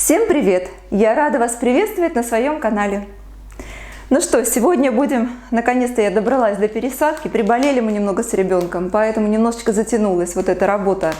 Всем привет! Я рада вас приветствовать на своем канале. Ну что, сегодня наконец-то я добралась до пересадки. Приболели мы немного с ребенком, поэтому немножечко затянулась вот эта работа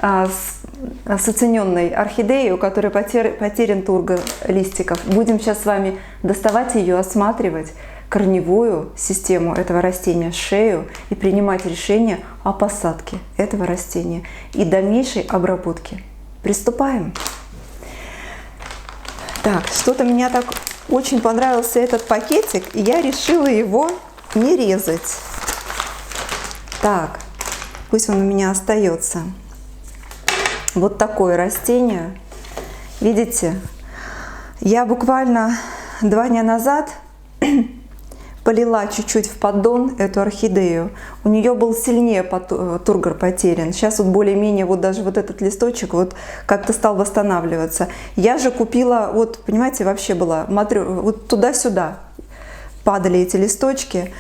с оцененной орхидеей, у которой потерян тургор листиков. Будем сейчас с вами доставать ее, осматривать корневую систему этого растения, шею, и принимать решение о посадке этого растения и дальнейшей обработке. Приступаем. Так, что-то меня так очень понравился этот пакетик, и я решила его не резать. Так, пусть он у меня остается. Вот такое растение. Видите, я буквально 2 дня назад полила чуть-чуть в поддон эту орхидею. У нее был сильнее тургор потерян. Сейчас вот более-менее вот даже вот этот листочек вот как-то стал восстанавливаться. Я же купила, вот понимаете, вообще была, вот туда-сюда падали эти листочки.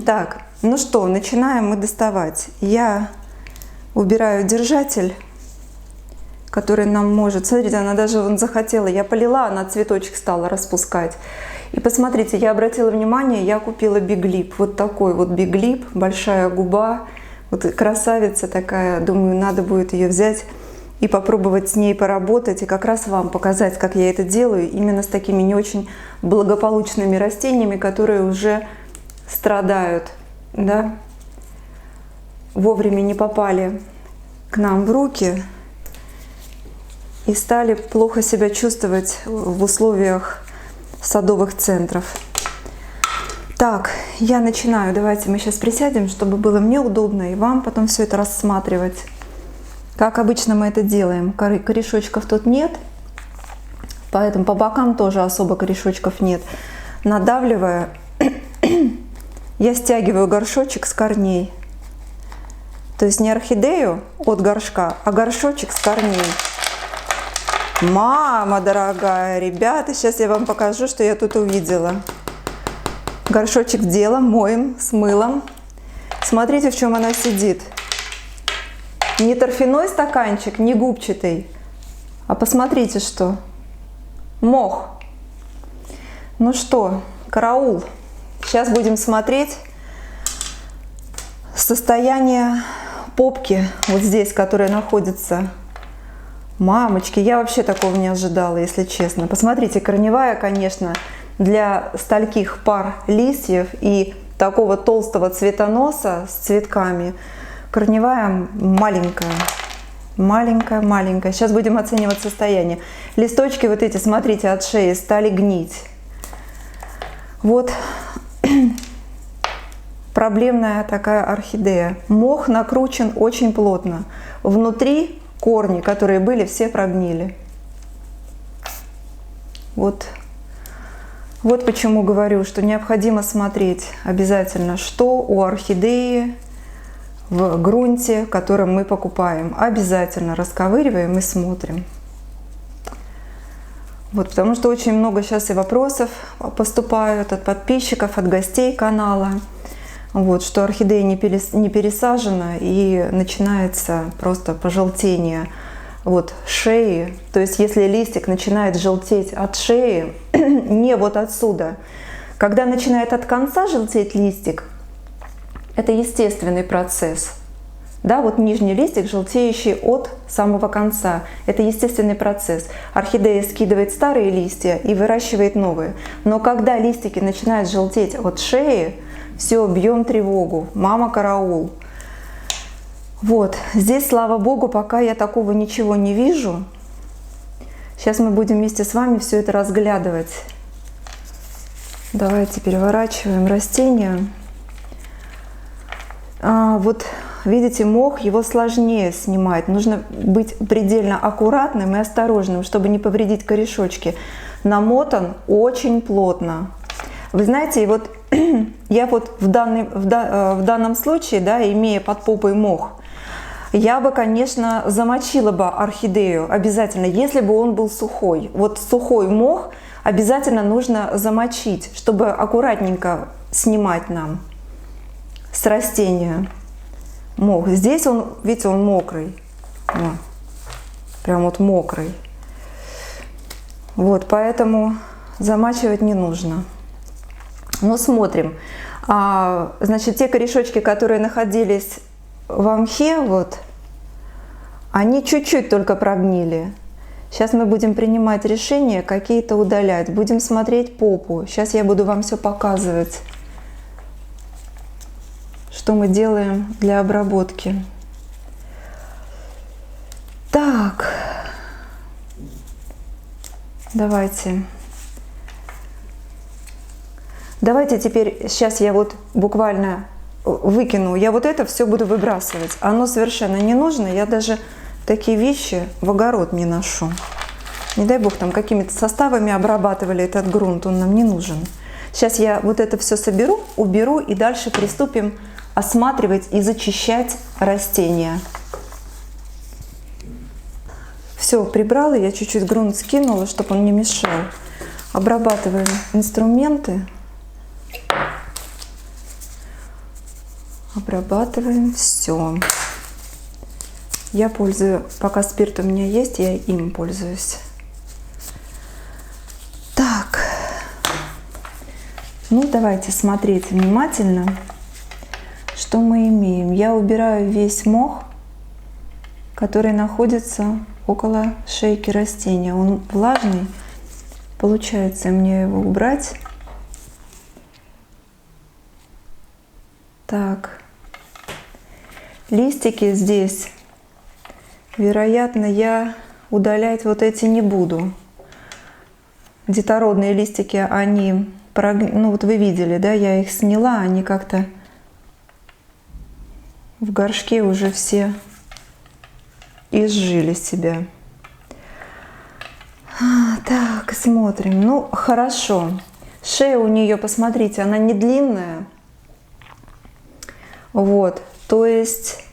Так, ну что, начинаем мы доставать. Я убираю держатель, который нам может... Смотрите, она даже вон захотела, я полила, она цветочек стала распускать. И посмотрите, я обратила внимание, я купила биглип. Вот такой вот биглип, большая губа, вот красавица такая. Думаю, надо будет ее взять и попробовать с ней поработать. И как раз вам показать, как я это делаю, именно с такими не очень благополучными растениями, которые уже страдают, да, вовремя не попали к нам в руки и стали плохо себя чувствовать в условиях садовых центров. Так, я начинаю. Давайте мы сейчас присядем, чтобы было мне удобно и вам потом все это рассматривать. Как обычно мы это делаем. Корешочков тут нет, поэтому по бокам тоже особо корешочков нет. Надавливая, я стягиваю горшочек с корней. То есть не орхидею от горшка, а горшочек с корней. Мама дорогая, ребята, сейчас я вам покажу, что я тут увидела. Горшочек делаем, моем с мылом. Смотрите, в чем она сидит. Не торфяной стаканчик, не губчатый, а посмотрите, что. Мох. Ну что, караул. Сейчас будем смотреть состояние попки, вот здесь, которая находится. Мамочки, я вообще такого не ожидала, если честно. Посмотрите, корневая, конечно, для стольких пар листьев и такого толстого цветоноса с цветками, корневая маленькая. Маленькая. Сейчас будем оценивать состояние. Листочки вот эти, смотрите, от шеи стали гнить. Вот проблемная такая орхидея. Мох накручен очень плотно. Внутри корни, которые были, все прогнили. Вот почему говорю, что необходимо смотреть обязательно, что у орхидеи в грунте, который мы покупаем. Обязательно расковыриваем и смотрим. Вот, потому что очень много сейчас и вопросов поступают от подписчиков, от гостей канала. Вот, что орхидея не пересажена и начинается просто пожелтение вот шеи. То есть если листик начинает желтеть от шеи, не вот отсюда, когда начинает от конца желтеть листик, это естественный процесс. Да, вот нижний листик, желтеющий от самого конца. Это естественный процесс. Орхидея скидывает старые листья и выращивает новые. Но когда листики начинают желтеть от шеи, все, бьем тревогу. Мама, караул. Вот. Здесь, слава богу, пока я такого ничего не вижу. Сейчас мы будем вместе с вами все это разглядывать. Давайте переворачиваем растение. Вот видите, мох, его сложнее снимать. Нужно быть предельно аккуратным и осторожным, чтобы не повредить корешочки. Намотан очень плотно. Вы знаете, и вот я вот в данном случае, да, имея под попой мох, я бы, конечно, замочила бы орхидею обязательно, если бы он был сухой. Вот сухой мох обязательно нужно замочить, чтобы аккуратненько снимать нам с растения мох. Здесь он, видите, он мокрый. Прям вот мокрый. Вот, поэтому замачивать не нужно. Но смотрим. Значит, те корешочки, которые находились в мхе, вот, они чуть-чуть только прогнили. Сейчас мы будем принимать решения, какие-то удалять. Будем смотреть попу. Сейчас я буду вам все показывать, что мы делаем для обработки. Так, давайте теперь, сейчас я вот буквально выкину, я вот это все буду выбрасывать. Оно совершенно не нужно, я даже такие вещи в огород не ношу. Не дай бог, там какими-то составами обрабатывали этот грунт, он нам не нужен. Сейчас я вот это все соберу, уберу и дальше приступим осматривать и зачищать растения. Все, прибрала, я чуть-чуть грунт скинула, чтобы он не мешал. Обрабатываем инструменты. Обрабатываем все. Я пользуюсь, пока спирт у меня есть, я им пользуюсь. Так, ну давайте смотреть внимательно, что мы имеем. Я убираю весь мох, который находится около шейки растения. Он влажный, получается мне его убрать. Так, листики здесь, вероятно, я удалять вот эти не буду. Детородные листики, они, ну вот вы видели, да, я их сняла, они как-то в горшке уже все изжили себя. Так, смотрим. Ну, хорошо. Шея у нее, посмотрите, она не длинная. Вот, то есть,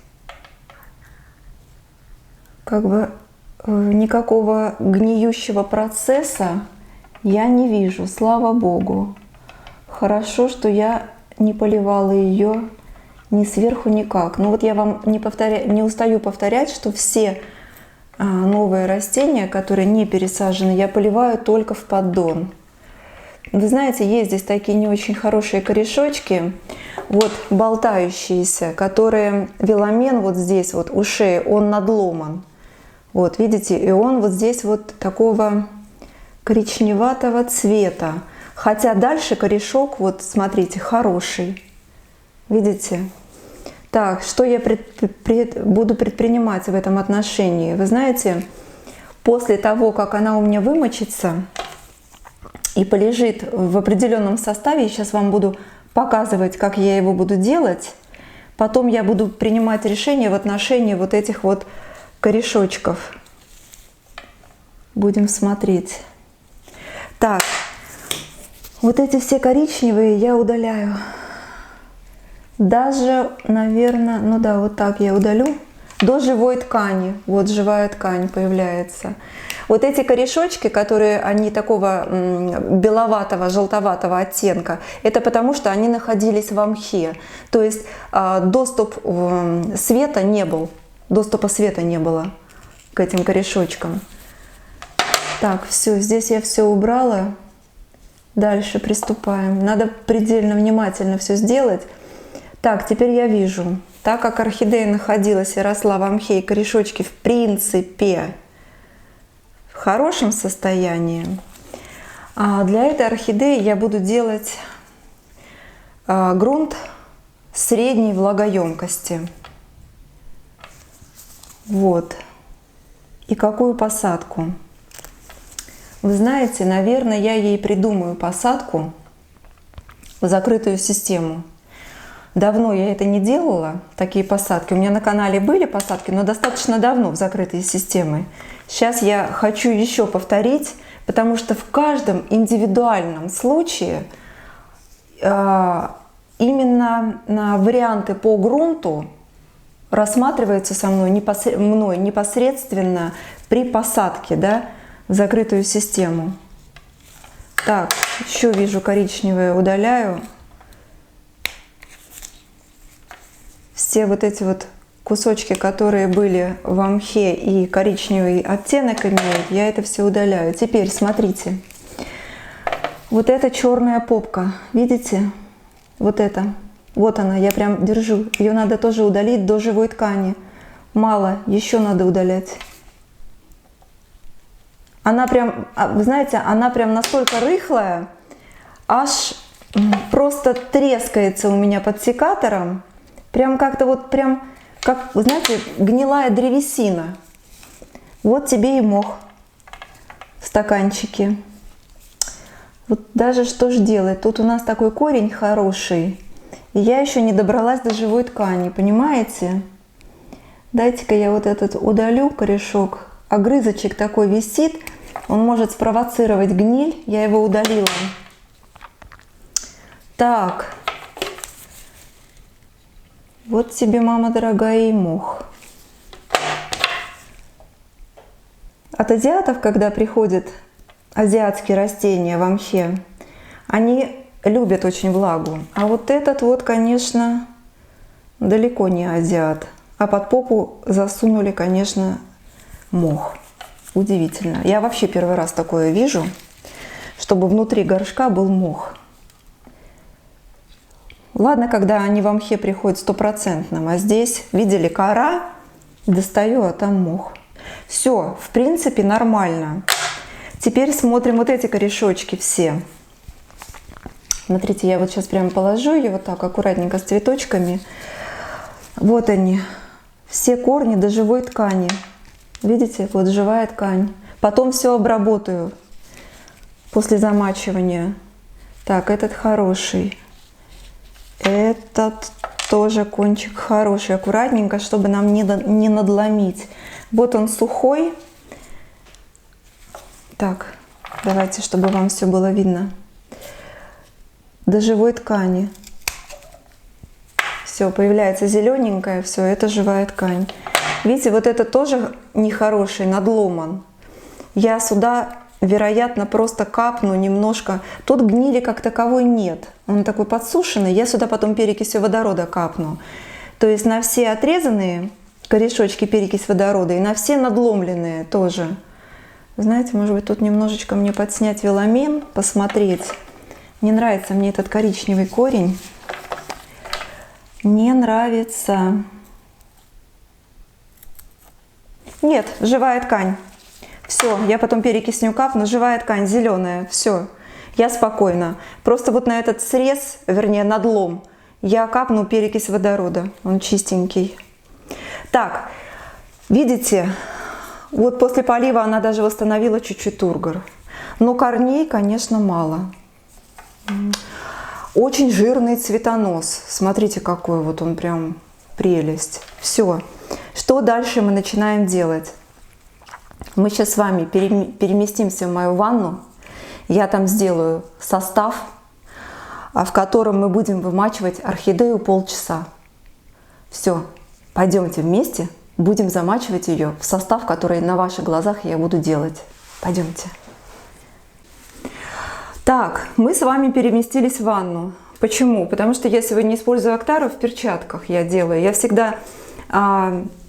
как бы никакого гниющего процесса я не вижу, слава Богу. Хорошо, что я не поливала ее ни сверху, никак. Но вот я вам не устаю повторять, что все новые растения, которые не пересажены, я поливаю только в поддон. Вы знаете, есть здесь такие не очень хорошие корешочки, вот болтающиеся, которые веломен вот здесь вот у шеи, он надломан. Вот видите, и он вот здесь вот такого коричневатого цвета. Хотя дальше корешок, вот смотрите, хороший. Видите? Так, что я буду предпринимать в этом отношении? Вы знаете, после того, как она у меня вымочится и полежит в определенном составе, я сейчас вам буду показывать, как я его буду делать. Потом я буду принимать решение в отношении вот этих вот корешочков. Будем смотреть. Так, вот эти все коричневые я удаляю. Даже, наверное, ну да, вот так я удалю. До живой ткани. Вот живая ткань появляется. Вот эти корешочки, которые, они такого беловатого, желтоватого оттенка, это потому, что они находились в мхе. То есть доступ света не был. Доступа света не было к этим корешочкам. Так, все, здесь я все убрала. Дальше приступаем. Надо предельно внимательно все сделать. Так, теперь я вижу, так как орхидея находилась и росла в мхе, и корешочки в принципе в хорошем состоянии, для этой орхидеи я буду делать грунт средней влагоемкости. Вот. И какую посадку? Вы знаете, наверное, я ей придумаю посадку в закрытую систему. Давно я это не делала, такие посадки. У меня на канале были посадки, но достаточно давно в закрытые системы. Сейчас я хочу еще повторить, потому что в каждом индивидуальном случае именно варианты по грунту рассматриваются со мной непосредственно при посадке, да, в закрытую систему. Так, еще вижу коричневое, удаляю. Все вот эти вот кусочки, которые были в мхе и коричневый оттенок имеют, я это все удаляю. Теперь смотрите. Вот эта черная попка, видите? Вот это. Вот она, я прям держу. Ее надо тоже удалить до живой ткани. Мало, еще надо удалять. Она прям, вы знаете, она прям настолько рыхлая, аж просто трескается у меня под секатором. Прям как-то вот прям, как, вы знаете, гнилая древесина. Вот тебе и мох в стаканчике. Вот даже что ж делать? Тут у нас такой корень хороший. И я еще не добралась до живой ткани, понимаете? Дайте-ка я вот этот удалю корешок. Огрызочек такой висит. Он может спровоцировать гниль. Я его удалила. Так. Вот тебе, мама дорогая, и мох. От азиатов, когда приходят азиатские растения в мхе, они любят очень влагу. А вот этот вот, конечно, далеко не азиат. А под попу засунули, конечно, мох. Удивительно. Я вообще первый раз такое вижу, чтобы внутри горшка был мох. Ладно, когда они в мхе приходят стопроцентным, а здесь, видели, кора, достаю, а там мох. Все, в принципе, нормально. Теперь смотрим вот эти корешочки все. Смотрите, я вот сейчас прям положу ее вот так аккуратненько с цветочками. Вот они, все корни до живой ткани. Видите, вот живая ткань. Потом все обработаю после замачивания. Так, этот хороший. Этот тоже кончик хороший. Аккуратненько, чтобы нам не надломить. Вот он сухой. Так, давайте, чтобы вам все было видно. До живой ткани. Все, появляется зелененькая, все, это живая ткань. Видите, вот это тоже нехороший, надломан. Я сюда, вероятно, просто капну немножко. Тут гнили как таковой нет. Он такой подсушенный. Я сюда потом перекисью водорода капну. То есть на все отрезанные корешочки перекись водорода и на все надломленные тоже. Знаете, может быть, тут немножечко мне подснять веломин, посмотреть. Не нравится мне этот коричневый корень. Не нравится. Нет, живая ткань. Все, я потом перекисню капну, живая ткань, зеленая. Все, я спокойна. Просто вот на этот срез, вернее надлом, я капну перекись водорода. Он чистенький. Так, видите, вот после полива она даже восстановила чуть-чуть тургор. Но корней, конечно, мало. Очень жирный цветонос. Смотрите, какой вот он прям прелесть. Все. Что дальше мы начинаем делать? Мы сейчас с вами переместимся в мою ванну. Я там сделаю состав, в котором мы будем вымачивать орхидею полчаса. Все. Пойдемте вместе, будем замачивать ее в состав, который на ваших глазах я буду делать. Пойдемте. Так, мы с вами переместились в ванну. Почему? Потому что я сегодня использую Актару в перчатках, я делаю. Я всегда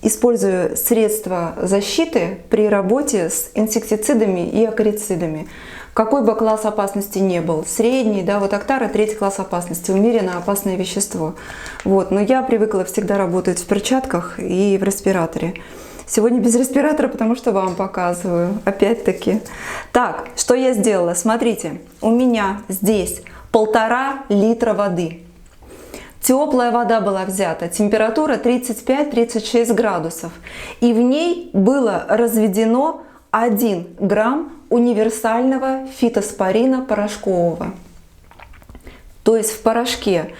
использую средства защиты при работе с инсектицидами и акарицидами. Какой бы класс опасности ни был, средний, да, вот Актара 3-й класс опасности, умеренно опасное вещество. Вот, но я привыкла всегда работать в перчатках и в респираторе. Сегодня без респиратора, потому что вам показываю, опять-таки. Так, что я сделала? Смотрите, у меня здесь 1,5 литра воды. Теплая вода была взята, температура 35-36 градусов. И в ней было разведено 1 грамм универсального фитоспорина порошкового. То есть в порошке.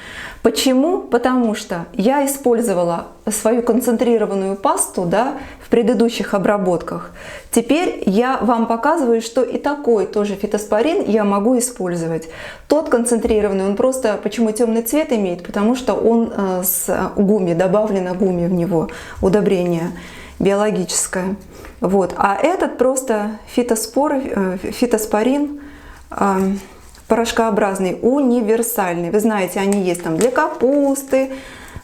Почему? Потому что я использовала свою концентрированную пасту, да, в предыдущих обработках. Теперь я вам показываю, что и такой тоже фитоспорин я могу использовать. Тот концентрированный, он просто, почему темный цвет имеет? Потому что он с гуми, добавлено гуми в него, удобрение биологическое. Вот. А этот просто фитоспорин порошкообразный, универсальный. Вы знаете, они есть там для капусты,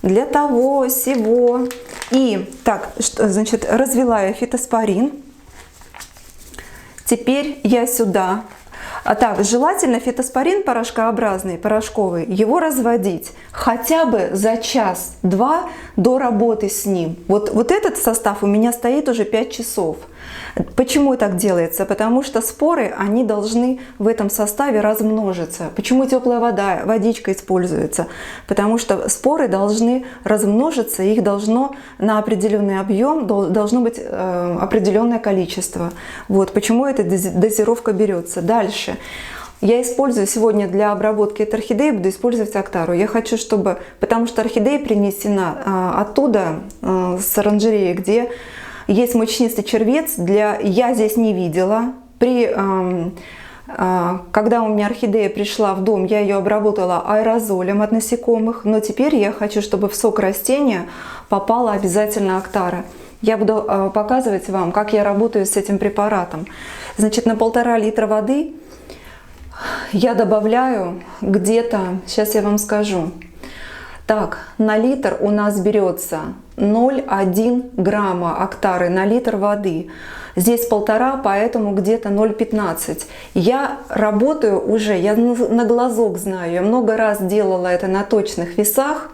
для того, сего. И так, значит, развела я фитоспорин. Теперь я сюда. Так, желательно фитоспорин порошкообразный, порошковый, его разводить хотя бы за час-два до работы с ним. Вот этот состав у меня стоит уже 5 часов. Почему так делается? Потому что споры, они должны в этом составе размножиться. Почему теплая вода, водичка используется? Потому что споры должны размножиться, их должно на определенный объем, должно быть определенное количество. Вот почему эта дозировка берется. Дальше. Я использую сегодня для обработки этой орхидеи, буду использовать Актару. Я хочу, чтобы, потому что орхидея принесена оттуда, с оранжереи, где есть мучнистый червец. Я здесь не видела. Когда у меня орхидея пришла в дом, я ее обработала аэрозолем от насекомых. Но теперь я хочу, чтобы в сок растения попала обязательно Актара. Я буду показывать вам, как я работаю с этим препаратом. Значит, на 1,5 литра воды я добавляю где-то, сейчас я вам скажу. Так, на литр у нас берется 0,1 грамма Актары на литр воды. Здесь 1,5, поэтому где-то 0,15. Я работаю уже, я на глазок знаю, я много раз делала это на точных весах,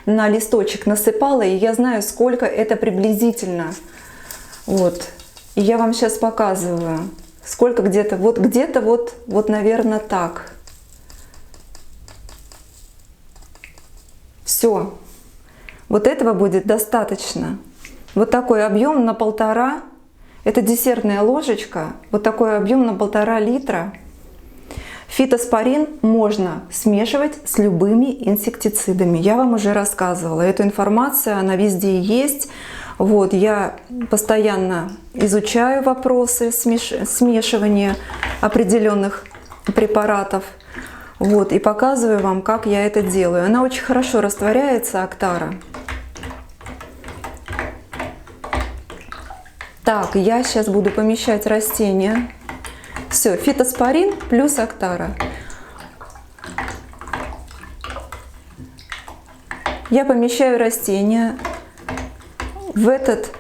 на листочек насыпала, и я знаю, сколько это приблизительно. Вот. И я вам сейчас показываю, сколько где-то, вот, наверное, так. Все. Вот этого будет достаточно. Вот такой объем на 1,5. Это десертная ложечка. Вот такой объем на 1,5 литра. Фитоспорин можно смешивать с любыми инсектицидами. Я вам уже рассказывала. Эту информацию, она везде есть. Вот, я постоянно изучаю вопросы смешивания определенных препаратов. Вот, и показываю вам, как я это делаю. Она очень хорошо растворяется, Актара. Так, я сейчас буду помещать растения. Все, фитоспорин плюс Актара. Я помещаю растения в этот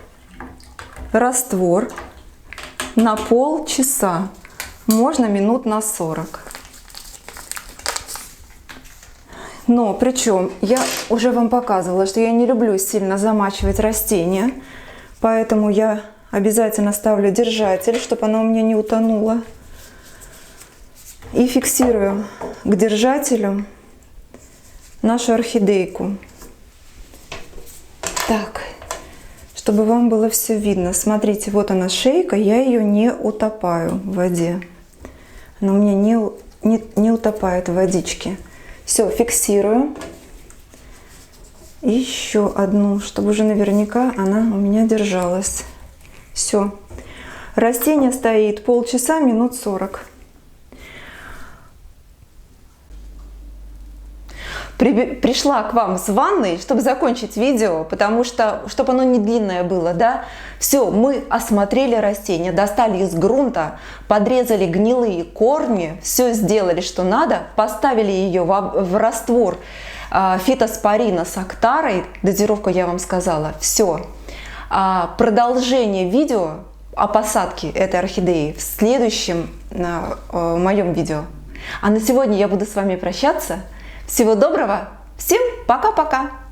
раствор на полчаса. Можно минут на 40. Но причем я уже вам показывала, что я не люблю сильно замачивать растения, поэтому я обязательно ставлю держатель, чтобы оно у меня не утонуло. И фиксирую к держателю нашу орхидейку. Так, чтобы вам было все видно. Смотрите, вот она шейка, я ее не утопаю в воде. Она у меня не утопает в водичке. Все, фиксирую. Еще одну, чтобы уже наверняка она у меня держалась. Все. Растение стоит полчаса, минут 40. Пришла к вам с ванной, чтобы закончить видео, потому что, чтобы оно не длинное было, да. Все, мы осмотрели растение, достали из грунта, подрезали гнилые корни, все сделали, что надо, поставили ее в раствор фитоспорина с Актарой, дозировку я вам сказала, все. Продолжение видео о посадке этой орхидеи в следующем моем видео. А на сегодня я буду с вами прощаться. Всего доброго, всем пока-пока!